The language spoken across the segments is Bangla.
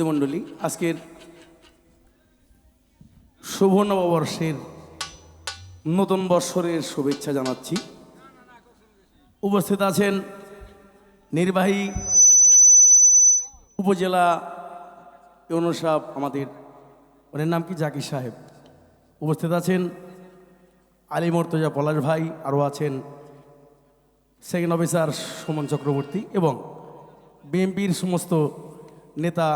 মণ্ডলী, আজকের শুভ নববর্ষের নতুন বৎসরের শুভেচ্ছা জানাচ্ছি। উপস্থিত আছেন নির্বাহী উপজেলা ইউনো সাহেব, আমাদের ওনার নাম কি, জাকির সাহেব। উপস্থিত আছেন আলী মর্তজা পলাশ ভাই, আরও আছেন সেকেন্ড অফিসার সুমন চক্রবর্তী এবং বিএনপির সমস্ত নেতা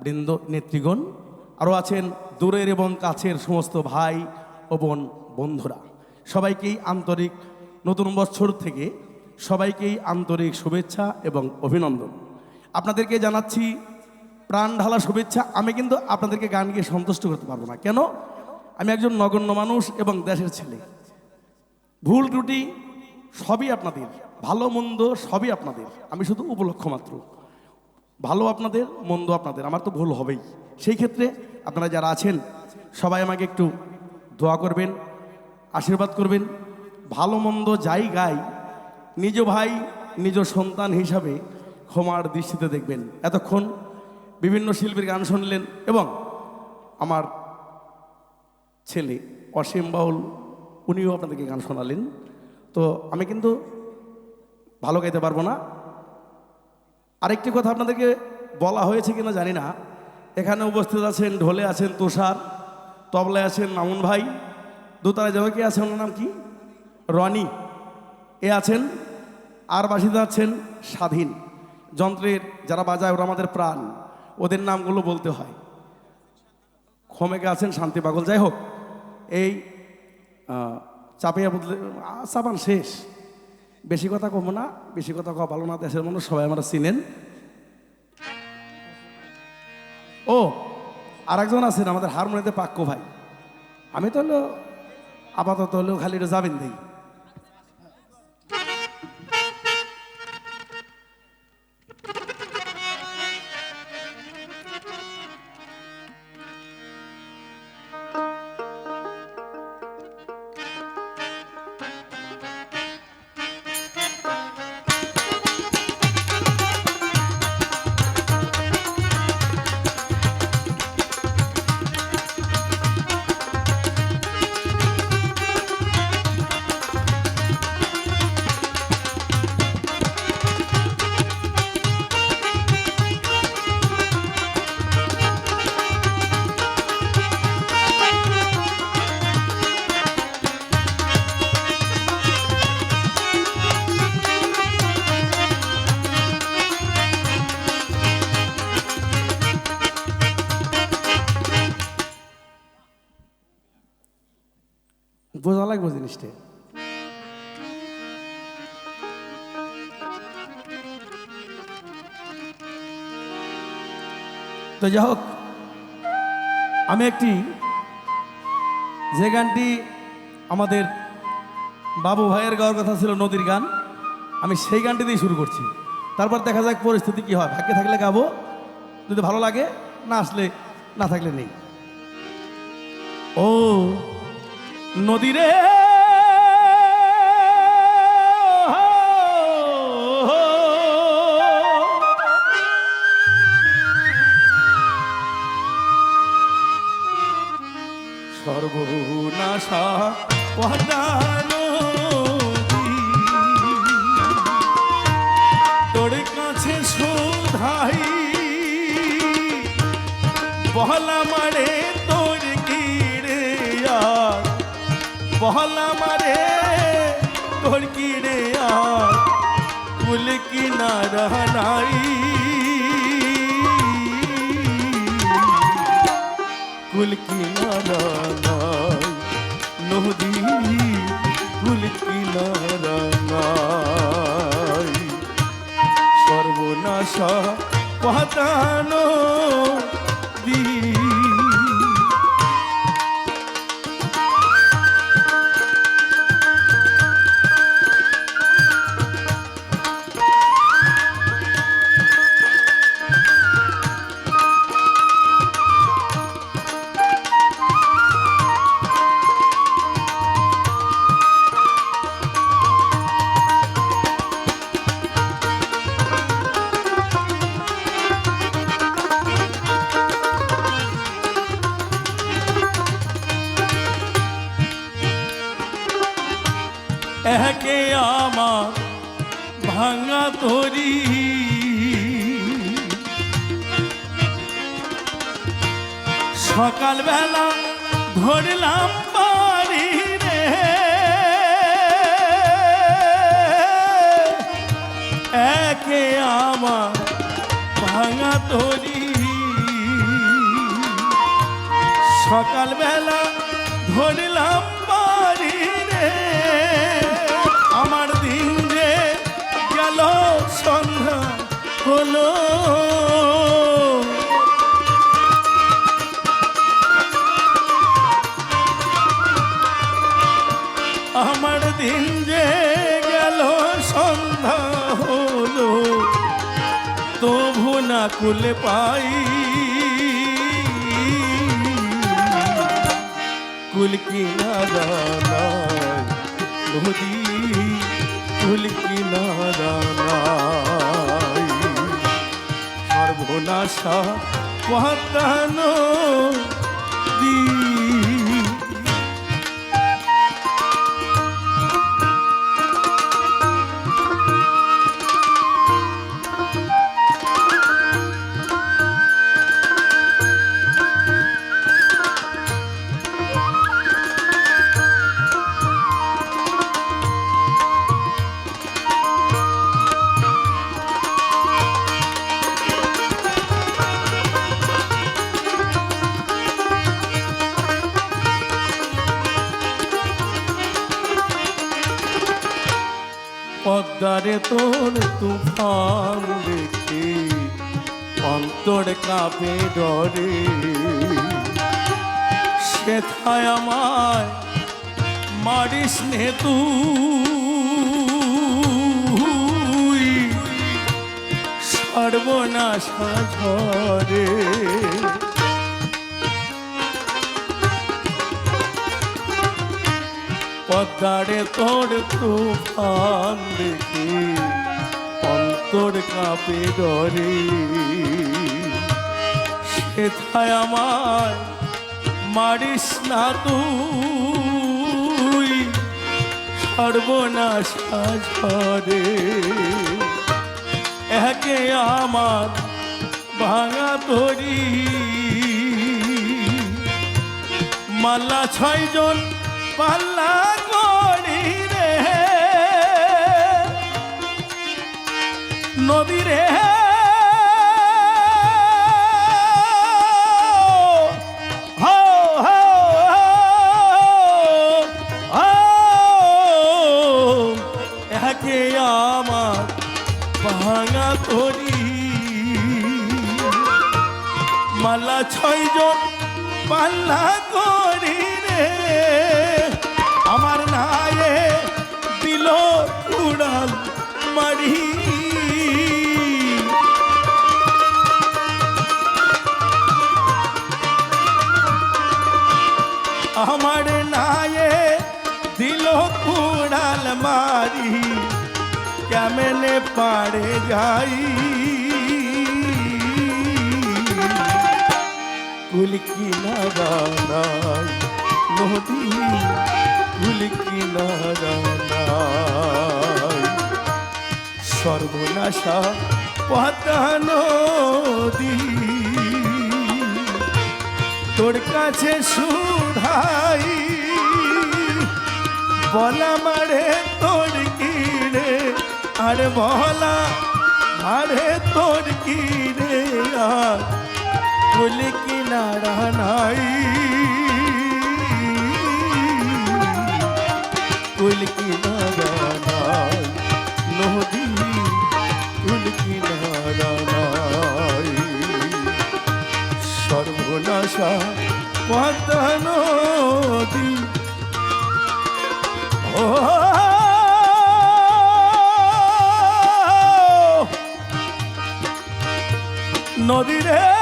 বৃন্দ, নেতৃগণ, আরও আছেন দূরের এবং কাছের সমস্ত ভাই ও বোন বন্ধুরা। সবাইকেই আন্তরিক নতুন বছর থেকে সবাইকেই আন্তরিক শুভেচ্ছা এবং অভিনন্দন। আপনাদেরকে জানাচ্ছি প্রাণ ঢালা শুভেচ্ছা। আমি কিন্তু আপনাদেরকে গান গিয়ে সন্তুষ্ট করতে পারবো না। কেন? আমি একজন নগণ্য মানুষ এবং দেশের ছেলে। ভুল ত্রুটি সবই আপনাদের, ভালো মন্দ সবই আপনাদের। আমি শুধু উপলক্ষ মাত্র। ভালো আপনাদের, মন্দ আপনাদের, আমার তো ভুল হবেই। সেই ক্ষেত্রে আপনারা যারা আছেন সবাই আমাকে একটু দোয়া করবেন, আশীর্বাদ করবেন। ভালো মন্দ যাই গাই, নিজ ভাই নিজ সন্তান হিসাবে ক্ষমার দৃষ্টিতে দেখবেন। এতক্ষণ বিভিন্ন শিল্পীর গান শুনলেন এবং আমার ছেলে অসীম বাউল, উনিও আপনাদেরকে গান শোনালেন। তো আমি কিন্তু ভালো গাইতে পারবো না। আরেকটি কথা আপনাদেরকে বলা হয়েছে কিনা জানি না, এখানে উপস্থিত আছেন ঢোলে আছেন তুষার, তবলায় আছেন মামুন ভাই, দোতারায় যেন কি আছে, ওনার নাম কি, রনি এ আছেন, আর বাসিতে আছেন স্বাধীন। যন্ত্রের যারা বাজায় ওরা আমাদের প্রাণ, ওদের নামগুলো বলতে হয়। খমেকে আছেন শান্তি পাগল। যাই হোক, এই চাপিয়া বদলে চাপান শেষ, বেশি কথা কমো না, বেশি কথা কওয়া ভালো না। দেশের মানুষ সবাই আমরা চিনেন। ও আর একজন আছেন আমাদের হারমোনিয়াতে পাক্কু ভাই। আমি তো হলো আপাতত হলেও খালি এটা যাবেন দেই। বোঝা লাগবে জিনিসটা। তো যাই হোক, আমি একটি যে গানটি আমাদের বাবু ভাইয়ের গাওয়ার কথা ছিল, নদীর গান, আমি সেই গানটি দিয়ে শুরু করছি। তারপর দেখা যাক পরিস্থিতি কি হয়। ভাগ্যে থাকলে গাবো, যদি ভালো লাগে, না আসলে না থাকলে নেই। ও নদীরে সর্বনাশা পদানো তোর কাছে শোধাই বহলা মারে তোর কিরে আর, বহলা মারে তোর কিরে আর, কুল কিনারা নাই, কুল কিনারা নাই, নদী কুল কিনারা নাই, সর্বনাশা পতানো দি। একে আমার ভাঙা তরি সকালবেলা ধরলাম বাড়ি রে একে আমার ভাঙা তরি সকালবেলা ধরলাম বাড়ি রে আমার দিন যে গেল সন্ধ্যা হলো আমার দিন যে গেল সন্ধ্যা হলো তবু না কুলে পাই কুল কিনারা নদী কুল কিনারা সর্বনাশা পাতানো দি পদ্মারে তোর তুফান দেখে অন্তর কাঁপে ডরে সেথায় আমায় মারিস নে তুই সর্বনাশা ঝরে পদ্মারে তোর তুফান দেখে অন্তর কাঁপে ডরে সেথায় আমায় মারিস না তুই সর্বনাশা ঝরে একে আমার ভাঙা তরি মাল্লা 6 জন পাল্লা করি রে নদী রে একে আমার ভাঙা তরি মালা 6 জন পাল্লা করি রে আমার নায়ে দিল উড়াল মারি আমার নায়ে দিল উড়াল মারি কেমনে পারে যাই কুল কিনারা নদী কুল কিনারা সর্বনাশা পাতা নদী তোর কাছে সুধাই বলা মারে তোর কিরে আর বলা মারে তোর কিরে আর কুল কিনারা নাই কুল কিনারা নাই নদী কুল কিনারা নাই সর্বনাশা পাতা নদী ও নদী রে